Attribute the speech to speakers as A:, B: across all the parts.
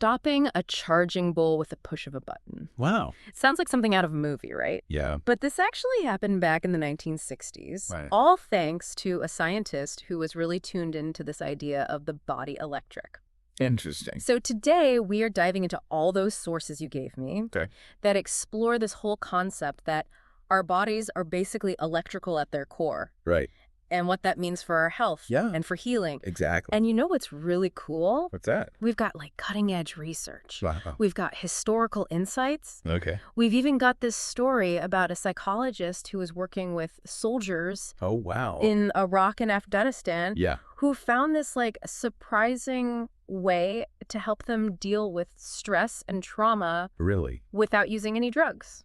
A: stopping a charging bull with a push of a button.
B: Wow.
A: It sounds like something out of a movie, right?
B: Yeah.
A: But this actually happened back in the 1960s,
B: Right.
A: all thanks to a scientist who was really tuned into this idea of the body electric.
B: Interesting.
A: So today we are diving into all those sources you gave me that explore this whole concept that our bodies are basically electrical at their core.
B: Right.
A: And what that means for our health and for healing.
B: Exactly.
A: And you know what's really cool?
B: What's that?
A: We've got like cutting edge research.
B: Wow.
A: We've got historical insights.
B: Okay.
A: We've even got this story about a psychologist who was working with soldiers
B: Oh, wow.
A: in Iraq and Afghanistan
B: Yeah.
A: who found this like surprising way to help them deal with stress and trauma
B: Really?
A: without using any drugs.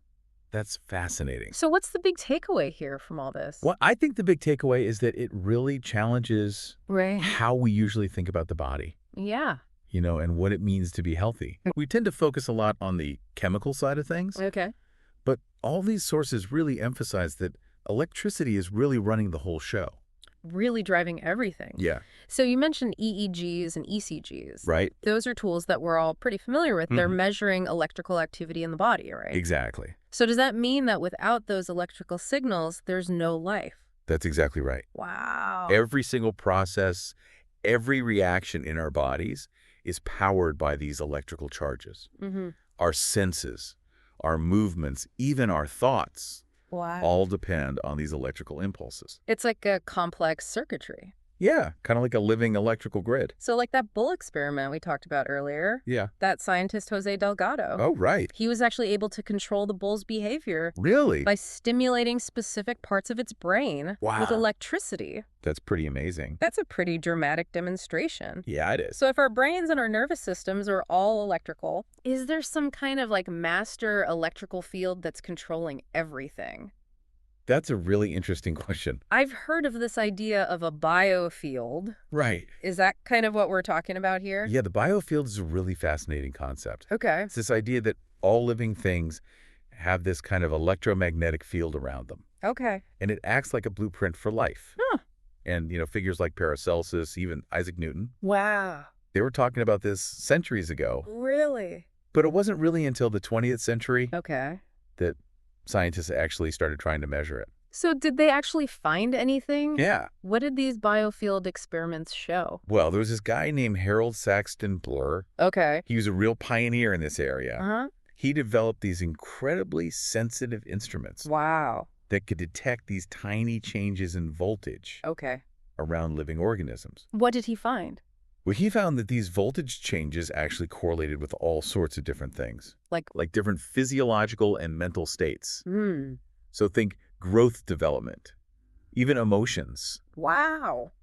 B: That's fascinating.
A: So what's the big takeaway here from all this?
B: Well, I think the big takeaway is that it really challenges how we usually think about the body.
A: Yeah.
B: You know, and what it means to be healthy. We tend to focus a lot on the chemical side of things.
A: Okay.
B: But all these sources really emphasize that electricity is really running the whole show.
A: Really driving everything.
B: Yeah.
A: So you mentioned EEGs and ECGs.
B: Right.
A: Those are tools that we're all pretty familiar with. They're measuring electrical activity in the body, right?
B: Exactly.
A: So does that mean that without those electrical signals, there's no life?
B: That's exactly right.
A: Wow.
B: Every single process, every reaction in our bodies is powered by these electrical charges. Our senses, our movements, even our thoughts all depend on these electrical impulses.
A: It's like a complex circuitry.
B: Yeah, kind of like a living electrical grid.
A: So like that bull experiment we talked about earlier.
B: Yeah.
A: That scientist, Jose Delgado.
B: Oh, right.
A: He was actually able to control the bull's behavior.
B: Really?
A: By stimulating specific parts of its brain with electricity.
B: That's pretty amazing.
A: That's a pretty dramatic demonstration.
B: Yeah, it is.
A: So if our brains and our nervous systems are all electrical, is there some kind of like master electrical field that's controlling everything?
B: That's a really interesting question.
A: I've heard of this idea of a biofield.
B: Right.
A: Is that kind of what we're talking about here?
B: Yeah, the biofield is a really fascinating concept.
A: Okay.
B: It's this idea that all living things have this kind of electromagnetic field around them.
A: Okay.
B: And it acts like a blueprint for life.
A: Huh.
B: And, you know, figures like Paracelsus, even Isaac Newton,
A: Wow.
B: they were talking about this centuries ago.
A: Really?
B: But it wasn't really until the 20th century that scientists actually started trying to measure it.
A: So did they actually find anything?
B: Yeah.
A: What did these biofield experiments show?
B: Well, there was this guy named Harold Saxton Bloor.
A: Okay.
B: He was a real pioneer in this area.
A: Uh-huh.
B: He developed these incredibly sensitive instruments.
A: Wow.
B: That could detect these tiny changes in voltage around living organisms.
A: What did he find?
B: Well, he found that these voltage changes actually correlated with all sorts of different things. Like different physiological and mental states. So think growth development, even emotions.
A: Wow.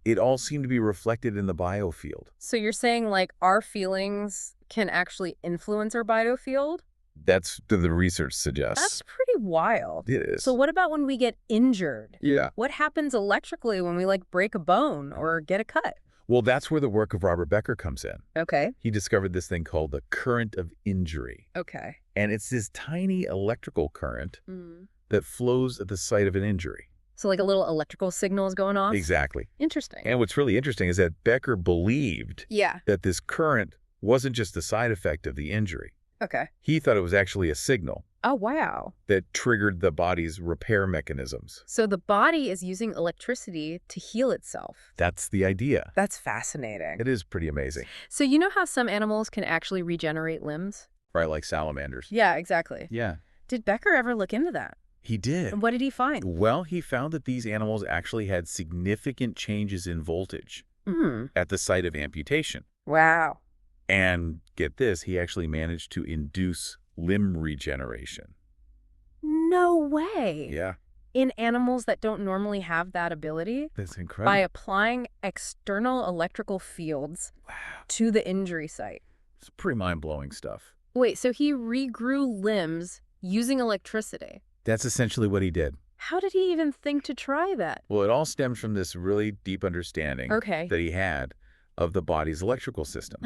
B: It all seemed to be reflected in the biofield.
A: So you're saying like our feelings can actually influence our biofield?
B: That's what the research suggests.
A: That's pretty wild.
B: It is.
A: So what about when we get injured?
B: Yeah.
A: What happens electrically when we like break a bone or get a cut?
B: Well, that's where the work of Robert Becker comes in.
A: Okay.
B: He discovered this thing called the current of injury.
A: Okay.
B: And it's this tiny electrical current that flows at the site of an injury.
A: So like a little electrical signal is going off?
B: Exactly.
A: Interesting.
B: And what's really interesting is that Becker believed that this current wasn't just a side effect of the injury.
A: Okay.
B: He thought it was actually a signal.
A: Oh, wow.
B: That triggered the body's repair mechanisms.
A: So the body is using electricity to heal itself.
B: That's the idea.
A: That's fascinating.
B: It is pretty amazing.
A: So you know how some animals can actually regenerate limbs?
B: Right, like salamanders.
A: Yeah, exactly.
B: Yeah.
A: Did Becker ever look into that?
B: He did.
A: And what did he find?
B: Well, he found that these animals actually had significant changes in voltage at the site of amputation.
A: Wow.
B: And get this, he actually managed to induce limb regeneration.
A: No way.
B: Yeah.
A: In animals that don't normally have that ability?
B: That's incredible.
A: By applying external electrical fields to the injury site.
B: It's pretty mind-blowing stuff.
A: Wait, so he regrew limbs using electricity?
B: That's essentially what he did.
A: How did he even think to try that?
B: Well, it all stems from this really deep understanding that he had of the body's electrical system.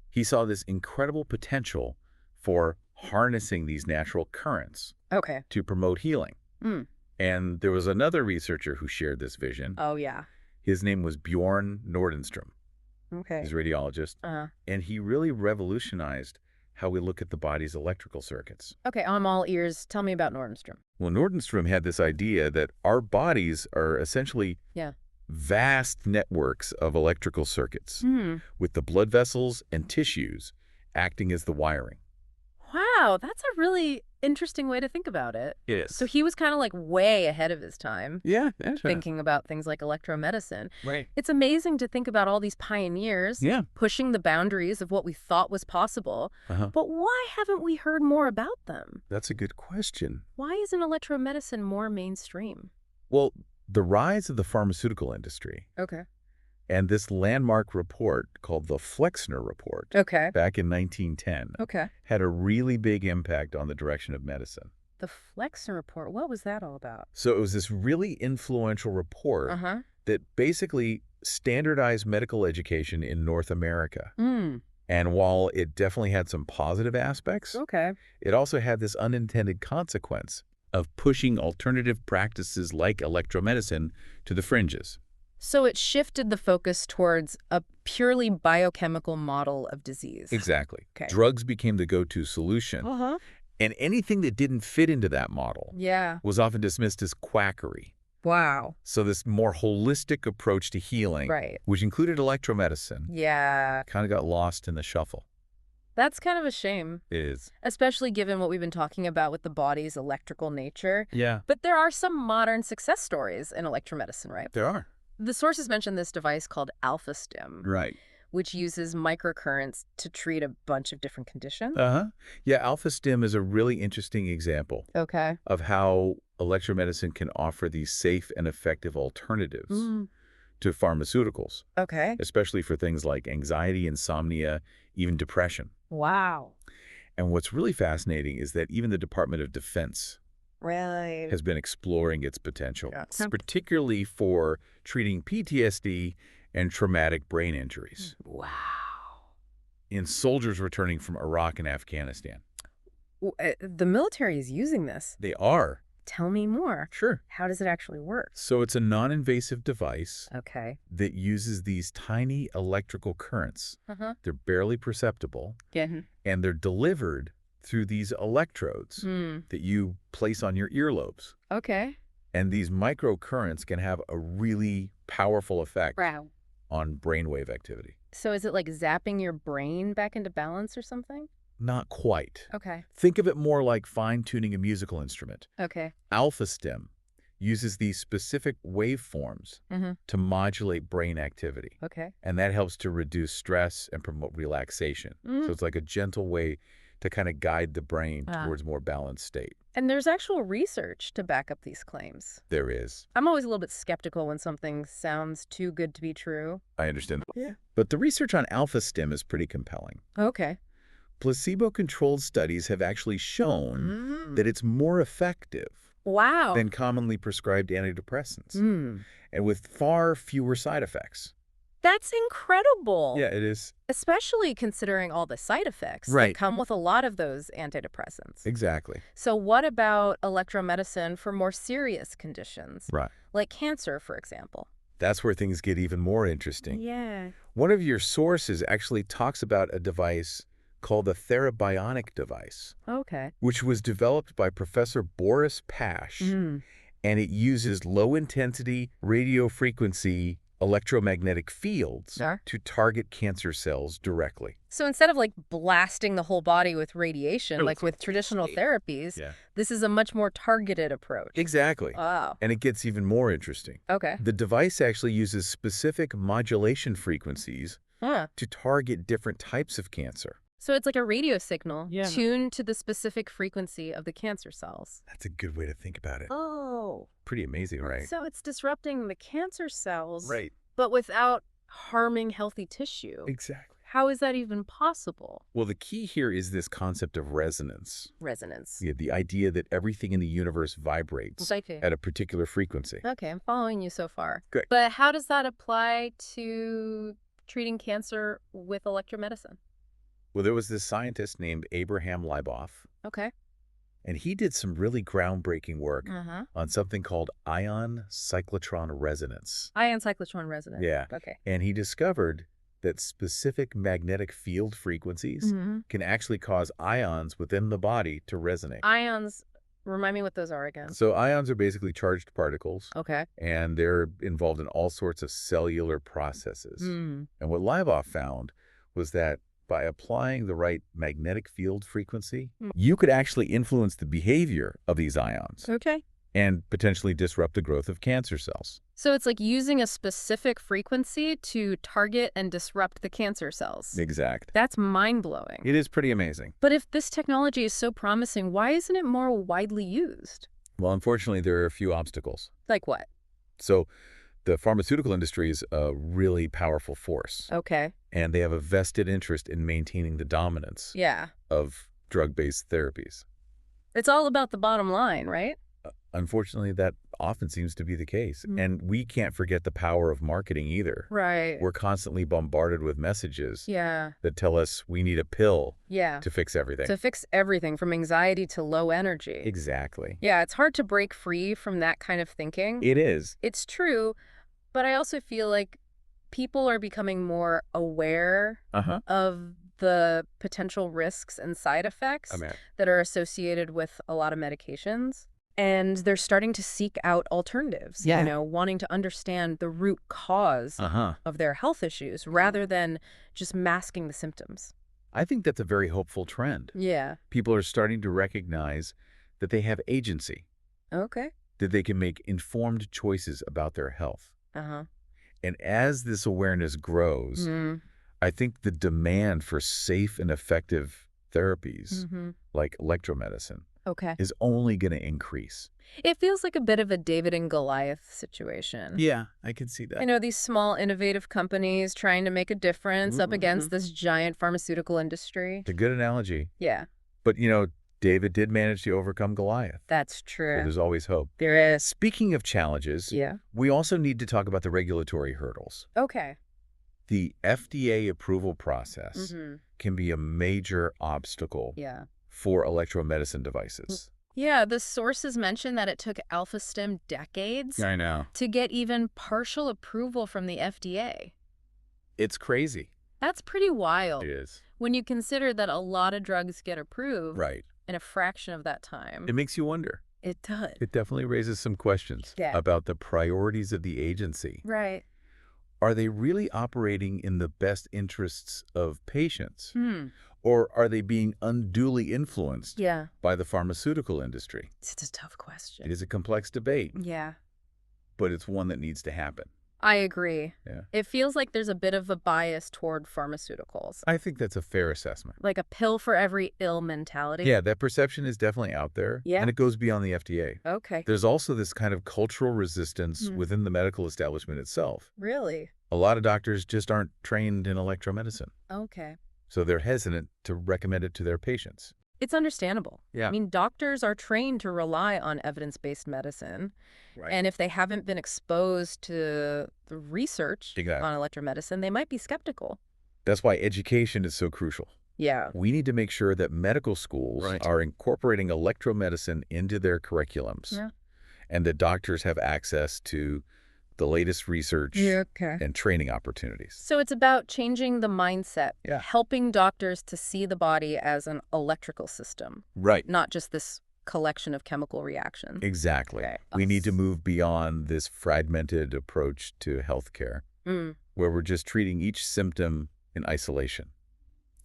B: He saw this incredible potential for harnessing these natural currents to promote healing. And there was another researcher who shared this vision.
A: Oh, yeah.
B: His name was Bjorn Nordenstrom.
A: Okay.
B: He's a radiologist. And he really revolutionized how we look at the body's electrical circuits.
A: Okay, I'm all ears. Tell me about Nordenstrom.
B: Well, Nordenstrom had this idea that our bodies are essentially vast networks of electrical circuits, with the blood vessels and tissues acting as the wiring.
A: Wow, that's a really interesting way to think about it.
B: It is.
A: So he was kind of like way ahead of his time.
B: Yeah, that's right.
A: Thinking about things like electromedicine.
B: Right.
A: It's amazing to think about all these pioneers pushing the boundaries of what we thought was possible. But why haven't we heard more about them?
B: That's a good question.
A: Why isn't electromedicine more mainstream?
B: Well, the rise of the pharmaceutical industry.
A: Okay.
B: And this landmark report called the Flexner Report back in 1910 had a really big impact on the direction of medicine.
A: The Flexner Report, what was that all about?
B: So it was this really influential report that basically standardized medical education in North America. And while it definitely had some positive aspects, it also had this unintended consequence of pushing alternative practices like electromedicine to the fringes.
A: So it shifted the focus towards a purely biochemical model of disease.
B: Exactly. Drugs became the go-to solution. And anything that didn't fit into that model was often dismissed as quackery.
A: Wow.
B: So this more holistic approach to healing, which included electromedicine, kind of got lost in the shuffle.
A: That's kind of a shame.
B: It is.
A: Especially given what we've been talking about with the body's electrical nature.
B: Yeah.
A: But there are some modern success stories in electromedicine, right?
B: There are.
A: The sources mentioned this device called Alpha-Stim, which uses microcurrents to treat a bunch of different conditions.
B: Yeah, Alpha-Stim is a really interesting example of how electromedicine can offer these safe and effective alternatives to pharmaceuticals, especially for things like anxiety, insomnia, even depression.
A: Wow.
B: And what's really fascinating is that even the Department of Defense has been exploring its potential, particularly for treating PTSD and traumatic brain injuries.
A: Wow.
B: In soldiers returning from Iraq and Afghanistan.
A: The military is using this.
B: They are.
A: Tell me more.
B: Sure.
A: How does it actually work?
B: So it's a non-invasive device that uses these tiny electrical currents. They're barely perceptible, and they're delivered through these electrodes that you place on your earlobes. And these microcurrents can have a really powerful effect on brainwave activity.
A: So is it like zapping your brain back into balance or something?
B: Not quite. Think of it more like fine-tuning a musical instrument. Alpha-Stim uses these specific waveforms to modulate brain activity. And that helps to reduce stress and promote relaxation. So it's like a gentle way to kind of guide the brain towards a more balanced state.
A: And there's actual research to back up these claims.
B: There is.
A: I'm always a little bit skeptical when something sounds too good to be true.
B: I understand. Yeah. But the research on Alpha-Stim is pretty compelling. Placebo-controlled studies have actually shown that it's more effective than commonly prescribed antidepressants, and with far fewer side effects.
A: That's incredible.
B: Yeah, it is.
A: Especially considering all the side effects that come with a lot of those antidepressants.
B: Exactly.
A: So what about electromedicine for more serious conditions? Like cancer, for example.
B: That's where things get even more interesting. One of your sources actually talks about a device called the Therabionic device, which was developed by Professor Boris Pash, and it uses low-intensity radiofrequency electromagnetic fields to target cancer cells directly.
A: So instead of like blasting the whole body with radiation, like with traditional therapies, this is a much more targeted approach.
B: Exactly.
A: Wow.
B: And it gets even more interesting. The device actually uses specific modulation frequencies to target different types of cancer.
A: So it's like a radio signal tuned to the specific frequency of the cancer cells.
B: That's a good way to think about it.
A: Oh.
B: Pretty amazing, right?
A: So it's disrupting the cancer cells, but without harming healthy tissue.
B: Exactly.
A: How is that even possible?
B: Well, the key here is this concept of resonance.
A: Resonance.
B: Yeah, the idea that everything in the universe vibrates at a particular frequency.
A: Okay, I'm following you so far.
B: Good.
A: But how does that apply to treating cancer with electromedicine?
B: Well, there was this scientist named Abraham Leiboff. And he did some really groundbreaking work on something called ion cyclotron resonance.
A: Ion cyclotron resonance.
B: Yeah. And he discovered that specific magnetic field frequencies can actually cause ions within the body to resonate.
A: Ions, remind me what those are again.
B: So ions are basically charged particles.
A: Okay.
B: And they're involved in all sorts of cellular processes. And what Lieboff found was that by applying the right magnetic field frequency, you could actually influence the behavior of these ions.
A: Okay.
B: And potentially disrupt the growth of cancer cells.
A: So it's like using a specific frequency to target and disrupt the cancer cells.
B: Exact.
A: That's mind-blowing.
B: It is pretty amazing.
A: But if this technology is so promising, why isn't it more widely used?
B: Well, unfortunately, there are a few obstacles.
A: Like what?
B: So the pharmaceutical industry is a really powerful force.
A: Okay.
B: And they have a vested interest in maintaining the dominance of drug-based therapies.
A: It's all about the bottom line, right?
B: Unfortunately, that often seems to be the case. And we can't forget the power of marketing either.
A: Right.
B: We're constantly bombarded with messages that tell us we need a pill to fix everything.
A: To fix everything from anxiety to low energy.
B: Exactly.
A: Yeah, it's hard to break free from that kind of thinking.
B: It is.
A: It's true, but I also feel like people are becoming more aware of the potential risks and side effects that are associated with a lot of medications. And they're starting to seek out alternatives, you know, wanting to understand the root cause of their health issues rather than just masking the symptoms.
B: I think that's a very hopeful trend.
A: Yeah.
B: People are starting to recognize that they have agency.
A: Okay.
B: That they can make informed choices about their health. And as this awareness grows, I think the demand for safe and effective therapies like electromedicine is only going to increase.
A: It feels like a bit of a David and Goliath situation.
B: Yeah, I can see that.
A: I know these small, innovative companies trying to make a difference up against this giant pharmaceutical industry.
B: It's a good analogy.
A: Yeah.
B: But, you know, David did manage to overcome Goliath.
A: That's true.
B: So there's always hope.
A: There is.
B: Speaking of challenges, we also need to talk about the regulatory hurdles.
A: Okay.
B: The FDA approval process can be a major obstacle for electromedicine devices.
A: Yeah, the sources mention that it took Alpha-Stim decades to get even partial approval from the FDA.
B: It's crazy.
A: That's pretty wild.
B: It is.
A: When you consider that a lot of drugs get approved in a fraction of that time.
B: It makes you wonder.
A: It does.
B: It definitely raises some questions about the priorities of the agency.
A: Right.
B: Are they really operating in the best interests of patients? Or are they being unduly influenced by the pharmaceutical industry?
A: It's a tough question.
B: It is a complex debate.
A: Yeah.
B: But it's one that needs to happen.
A: I agree.
B: Yeah.
A: It feels like there's a bit of a bias toward pharmaceuticals.
B: I think that's a fair assessment.
A: Like a pill for every ill mentality.
B: Yeah, that perception is definitely out there.
A: Yeah.
B: And it goes beyond the FDA.
A: Okay.
B: There's also this kind of cultural resistance within the medical establishment itself.
A: Really?
B: A lot of doctors just aren't trained in electromedicine.
A: Okay.
B: So they're hesitant to recommend it to their patients.
A: It's understandable.
B: Yeah.
A: I mean, doctors are trained to rely on evidence-based medicine. Right. And if they haven't been exposed to the research on electromedicine, they might be skeptical.
B: That's why education is so crucial.
A: Yeah.
B: We need to make sure that medical schools are incorporating electromedicine into their curriculums. And that doctors have access to the latest research and training opportunities.
A: So it's about changing the mindset, helping doctors to see the body as an electrical system.
B: Right.
A: Not just this collection of chemical reactions.
B: Exactly. Okay. We need to move beyond this fragmented approach to healthcare, where we're just treating each symptom in isolation.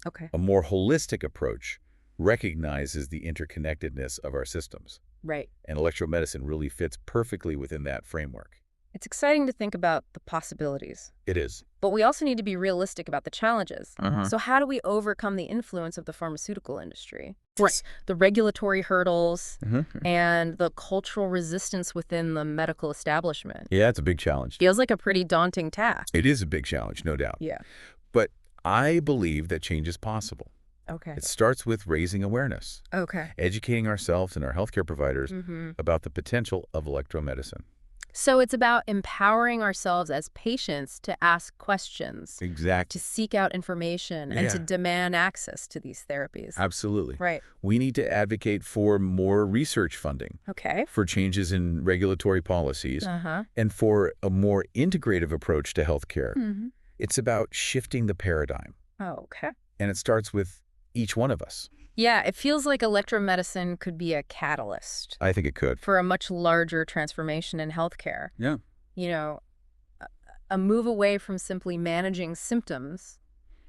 A: Okay.
B: A more holistic approach recognizes the interconnectedness of our systems.
A: Right.
B: And electromedicine really fits perfectly within that framework.
A: It's exciting to think about the possibilities.
B: It is.
A: But we also need to be realistic about the challenges. So how do we overcome the influence of the pharmaceutical industry?
B: Right.
A: The regulatory hurdles and the cultural resistance within the medical establishment.
B: Yeah, it's a big challenge.
A: Feels like a pretty daunting task.
B: It is a big challenge, no doubt.
A: Yeah.
B: But I believe that change is possible.
A: Okay.
B: It starts with raising awareness.
A: Okay.
B: Educating ourselves and our healthcare providers about the potential of electromedicine.
A: So it's about empowering ourselves as patients to ask questions.
B: Exactly.
A: To seek out information and to demand access to these therapies.
B: Absolutely.
A: Right.
B: We need to advocate for more research funding.
A: Okay.
B: For changes in regulatory policies. And for a more integrative approach to healthcare. It's about shifting the paradigm.
A: Oh, okay.
B: And it starts with each one of us.
A: Yeah, it feels like electromedicine could be a catalyst.
B: I think it could.
A: For a much larger transformation in healthcare.
B: Yeah.
A: You know, a move away from simply managing symptoms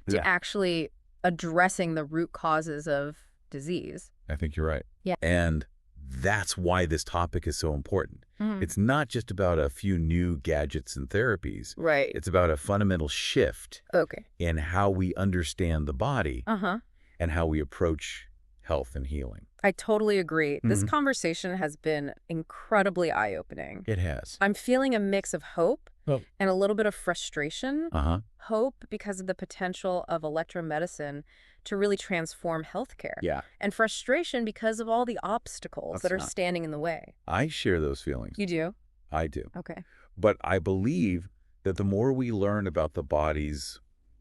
A: to actually addressing the root causes of disease.
B: I think you're right.
A: Yeah.
B: And that's why this topic is so important. It's not just about a few new gadgets and therapies.
A: Right.
B: It's about a fundamental shift in how we understand the body and how we approach health and healing.
A: I totally agree. This conversation has been incredibly eye-opening.
B: It has.
A: I'm feeling a mix of hope and a little bit of frustration. Hope because of the potential of electromedicine to really transform healthcare.
B: Yeah.
A: And frustration because of all the obstacles that are standing in the way.
B: I share those feelings.
A: You do?
B: I do.
A: Okay.
B: But I believe that the more we learn about the body's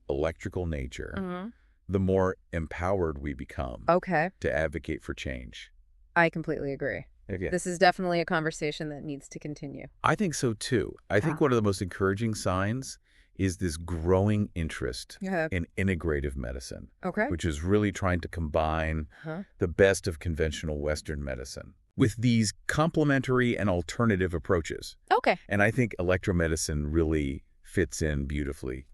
B: electrical nature, the more empowered we become to advocate for change.
A: I completely agree. This is definitely a conversation that needs to continue.
B: I think so, too. I think one of the most encouraging signs is this growing interest in integrative medicine, which is really trying to combine the best of conventional Western medicine with these complementary and alternative approaches. And I think electromedicine really fits in beautifully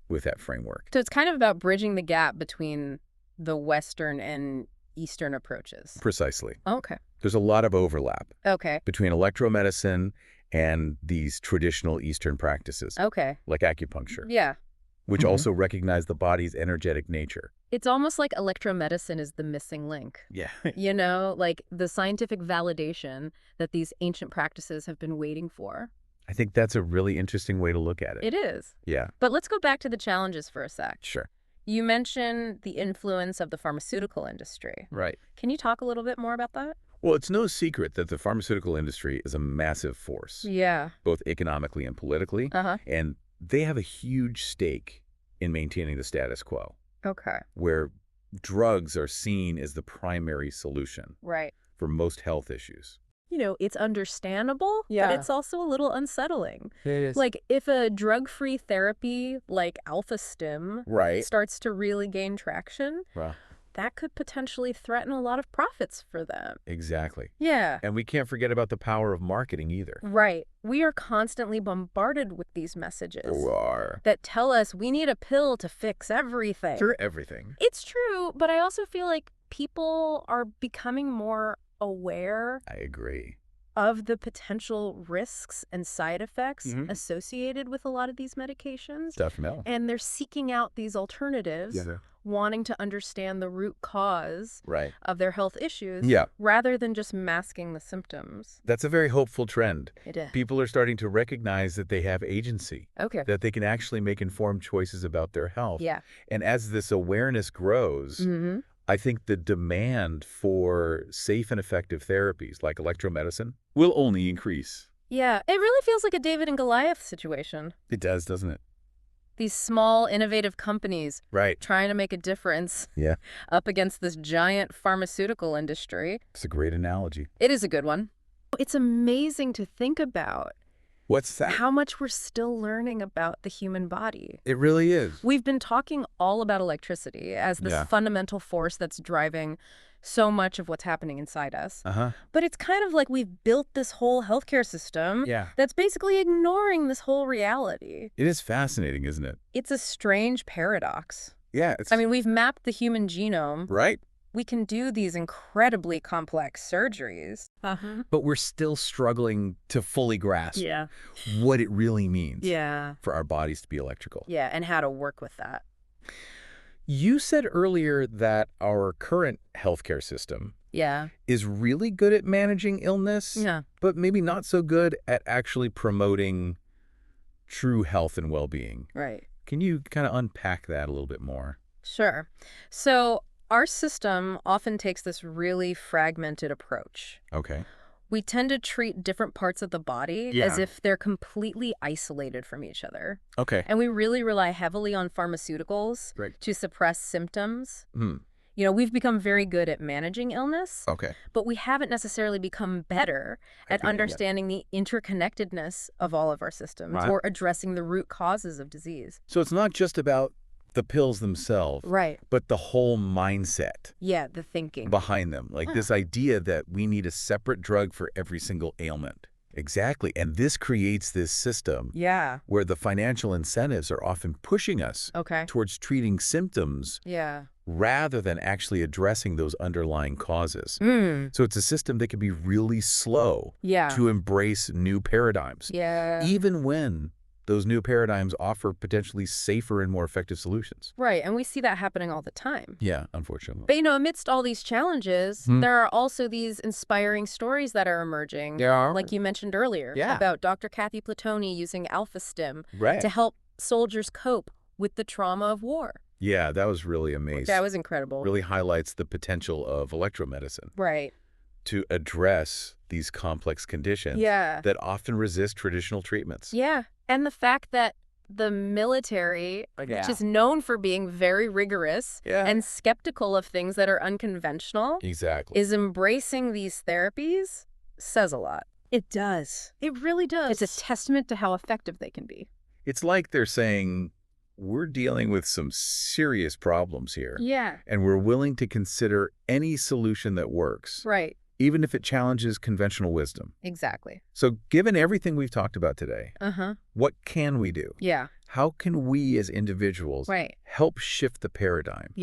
B: with that framework.
A: So it's kind of about bridging the gap between the Western and Eastern approaches.
B: Precisely.
A: Okay.
B: There's a lot of overlap between electromedicine and these traditional Eastern practices, like acupuncture, which also recognize the body's energetic nature.
A: It's almost like electromedicine is the missing link.
B: Yeah.
A: You know, like the scientific validation that these ancient practices have been waiting for.
B: I think that's a really interesting way to look at it.
A: It is.
B: Yeah.
A: But let's go back to the challenges for a sec.
B: Sure.
A: You mentioned the influence of the pharmaceutical industry.
B: Right.
A: Can you talk a little bit more about that?
B: Well, it's no secret that the pharmaceutical industry is a massive force.
A: Yeah.
B: Both economically and politically. And they have a huge stake in maintaining the status quo. Where drugs are seen as the primary solution.
A: Right.
B: For most health issues.
A: You know, it's understandable, but it's also a little unsettling. It is. Like, if a drug-free therapy like Alpha-Stim starts to really gain traction, that could potentially threaten a lot of profits for them.
B: Exactly.
A: Yeah.
B: And we can't forget about the power of marketing either.
A: Right. We are constantly bombarded with these messages that tell us we need a pill to fix everything.
B: For everything.
A: It's true, but I also feel like people are becoming more aware.
B: I agree.
A: Of the potential risks and side effects associated with a lot of these medications.
B: Definitely.
A: And they're seeking out these alternatives, wanting to understand the root cause of their health issues rather than just masking the symptoms.
B: That's a very hopeful trend.
A: It is.
B: People are starting to recognize that they have agency, that they can actually make informed choices about their health.
A: Yeah.
B: And as this awareness grows, I think the demand for safe and effective therapies like electromedicine will only increase.
A: Yeah, it really feels like a David and Goliath situation.
B: It does, doesn't it?
A: These small, innovative companies trying to make a difference up against this giant pharmaceutical industry.
B: It's a great analogy.
A: It is a good one. It's amazing to think about.
B: What's that?
A: How much we're still learning about the human body.
B: It really is.
A: We've been talking all about electricity as this fundamental force that's driving so much of what's happening inside us. But it's kind of like we've built this whole healthcare system that's basically ignoring this whole reality.
B: It is fascinating, isn't it?
A: It's a strange paradox.
B: Yeah.
A: I mean, we've mapped the human genome.
B: Right.
A: We can do these incredibly complex surgeries.
B: But we're still struggling to fully grasp what it really means for our bodies to be electrical.
A: Yeah, and how to work with that.
B: You said earlier that our current healthcare system is really good at managing illness, but maybe not so good at actually promoting true health and well-being.
A: Right.
B: Can you kind of unpack that a little bit more?
A: Sure. So our system often takes this really fragmented approach. We tend to treat different parts of the body as if they're completely isolated from each other. And we really rely heavily on pharmaceuticals to suppress symptoms. We've become very good at managing illness,
B: Okay.
A: but we haven't necessarily become better at understanding the interconnectedness of all of our systems or addressing the root causes of disease.
B: So it's not just about the pills themselves,
A: Right.
B: but the whole mindset.
A: Yeah, the thinking
B: behind them. Like this idea that we need a separate drug for every single ailment. Exactly. And this creates this system where the financial incentives are often pushing us towards treating symptoms rather than actually addressing those underlying causes. So it's a system that can be really slow to embrace new paradigms, even when those new paradigms offer potentially safer and more effective solutions.
A: Right, and we see that happening all the time.
B: Yeah, unfortunately.
A: But, amidst all these challenges, there are also these inspiring stories that are emerging.
B: There are.
A: Like you mentioned earlier, about Dr. Kathy Platoni using Alpha-Stim to help soldiers cope with the trauma of war.
B: Yeah, that was really amazing.
A: That was incredible.
B: Really highlights the potential of electromedicine.
A: Right.
B: To address these complex conditions that often resist traditional treatments.
A: Yeah, and the fact that the military, which is known for being very rigorous and skeptical of things that are unconventional, is embracing these therapies says a lot. It does. It really does. It's a testament to how effective they can be.
B: It's like they're saying, we're dealing with some serious problems here.
A: Yeah.
B: And we're willing to consider any solution that works.
A: Right.
B: Even if it challenges conventional wisdom.
A: Exactly.
B: So given everything we've talked about today, what can we do?
A: Yeah.
B: How can we as individuals help shift the paradigm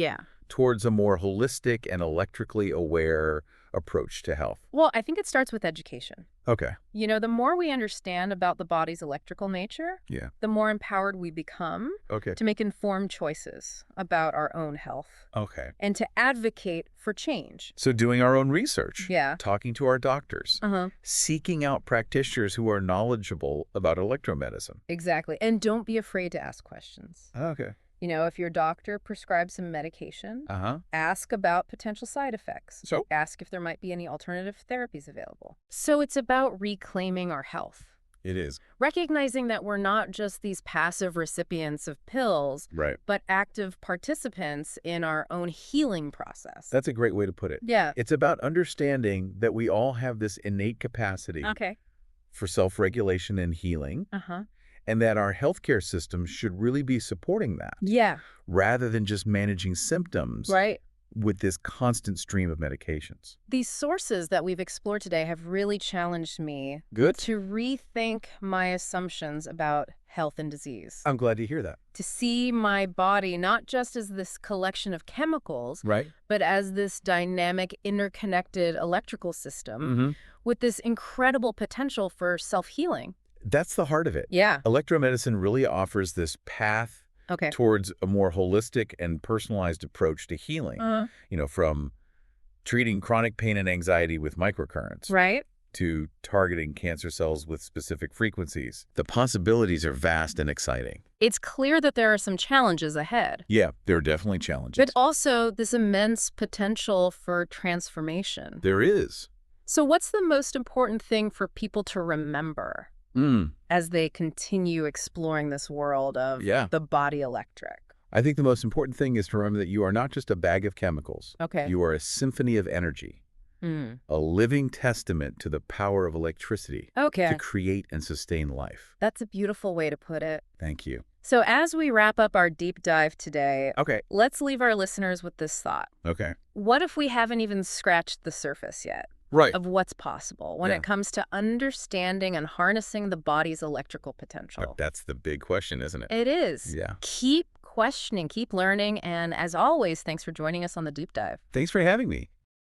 B: towards a more holistic and electrically aware approach to health?
A: Well, I think it starts with education.
B: Okay.
A: The more we understand about the body's electrical nature, the more empowered we become to make informed choices about our own health.
B: Okay.
A: And to advocate for change.
B: So doing our own research.
A: Yeah.
B: Talking to our doctors. Seeking out practitioners who are knowledgeable about electromedicine.
A: Exactly. And don't be afraid to ask questions.
B: Okay.
A: If your doctor prescribes some medication, ask about potential side effects.
B: So?
A: Ask if there might be any alternative therapies available. So it's about reclaiming our health.
B: It is.
A: Recognizing that we're not just these passive recipients of pills, but active participants in our own healing process.
B: That's a great way to put it.
A: Yeah.
B: It's about understanding that we all have this innate capacity for self-regulation and healing. And that our healthcare system should really be supporting that.
A: Yeah.
B: Rather than just managing symptoms.
A: Right.
B: With this constant stream of medications.
A: These sources that we've explored today have really challenged me to rethink my assumptions about health and disease.
B: I'm glad to hear that.
A: To see my body not just as this collection of chemicals, but as this dynamic, interconnected electrical system with this incredible potential for self-healing.
B: That's the heart of it.
A: Yeah.
B: Electromedicine really offers this path towards a more holistic and personalized approach to healing. From treating chronic pain and anxiety with microcurrents. To targeting cancer cells with specific frequencies. The possibilities are vast and exciting.
A: It's clear that there are some challenges ahead.
B: Yeah, there are definitely challenges.
A: But also this immense potential for transformation.
B: There is.
A: So what's the most important thing for people to remember as they continue exploring this world of the body electric?
B: I think the most important thing is to remember that you are not just a bag of chemicals. You are a symphony of energy. A living testament to the power of electricity to create and sustain life.
A: That's a beautiful way to put it.
B: Thank you.
A: So as we wrap up our deep dive today, let's leave our listeners with this thought. What if we haven't even scratched the surface yet? Of what's possible when it comes to understanding and harnessing the body's electrical potential.
B: That's the big question, isn't it?
A: It is.
B: Yeah.
A: Keep questioning, keep learning, and as always, thanks for joining us on the Deep Dive.
B: Thanks for having me.